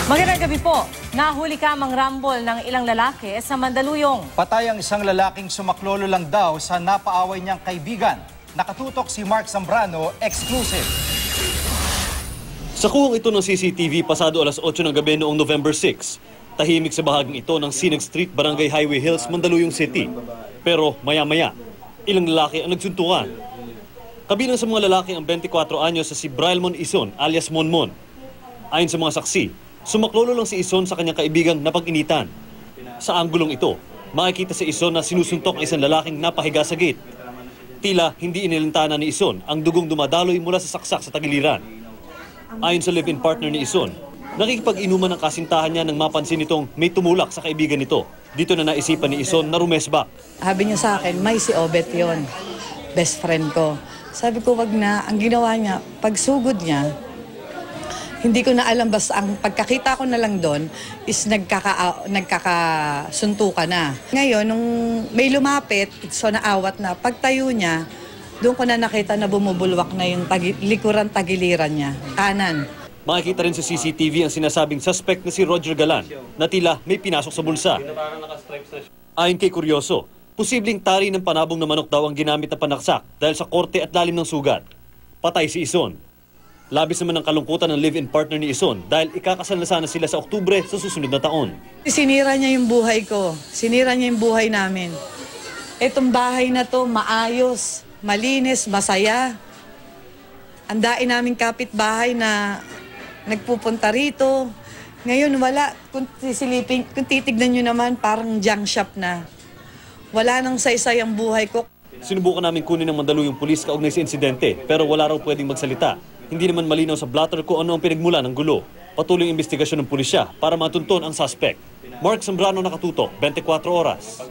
Magandang gabi po. Nahuli ka mangrambol ng ilang lalaki sa Mandaluyong. Patay ang isang lalaking sumaklolo lang daw sa napaaway niyang kaibigan. Nakatutok si Mark Zambrano, exclusive. Sa kuwang ito ng CCTV pasado alas 8 ng gabi noong November 6, tahimik sa bahaging ito ng Sinag Street, Barangay Highway Hills, Mandaluyong City. Pero maya-maya, ilang lalaki ang nagsuntukan. Kabilang sa mga lalaki ang 24 anyos sa si Brailmon Ison alias Monmon. Ayon sa mga saksi, sumaklolo lang si Ison sa kanyang kaibigang napag-initan. Sa anggulong ito, makikita si Ison na sinusuntok ang isang lalaking napahiga sa gate. Tila hindi inilintana ni Ison ang dugong dumadaloy mula sa saksak sa tagiliran. Ayon sa live-in partner ni Ison, nakikipag-inuman ang kasintahan niya nang mapansin itong may tumulak sa kaibigan nito. Dito na naisipan ni Ison na rumesbak. Sabi niya sa akin, may si Obet yon, best friend ko. Sabi ko, wag na. Ang ginawa niya, pagsugod niya, hindi ko na alam, basta ang pagkakita ko na lang doon is nagkakasuntukan na. Ngayon, nung may lumapit, so naawat na, pagtayo niya, doon ko na nakita na bumubulwak na yung likuran tagiliran niya, kanan. Makikita rin sa CCTV ang sinasabing suspect na si Roger Galan na tila may pinasok sa bulsa. Ayon kay Kuryoso, posibleng tari ng panabong na manok daw ang ginamit na panaksak dahil sa korte at lalim ng sugat. Patay si Ison. Labis naman ang kalungkutan ng live-in partner ni Ison dahil ikakasal na sana sila sa Oktubre sa susunod na taon. Sinira niya yung buhay ko. Sinira niya yung buhay namin. Itong bahay na to, maayos, malinis, masaya. Ang daing naming kapitbahay na nagpupunta rito. Ngayon wala. Kung titignan nyo naman, parang junk shop na. Wala nang saysay ang buhay ko. Sinubukan namin kunin ng Mandaluyong pulis kaugnay sa insidente pero wala raw pwedeng magsalita. Hindi naman malinaw sa blotter kung ano ang pinagmula ng gulo. Patuloy ang investigasyon ng pulisya para matunton ang suspect. Mark Zambrano, nakatutok, 24 oras.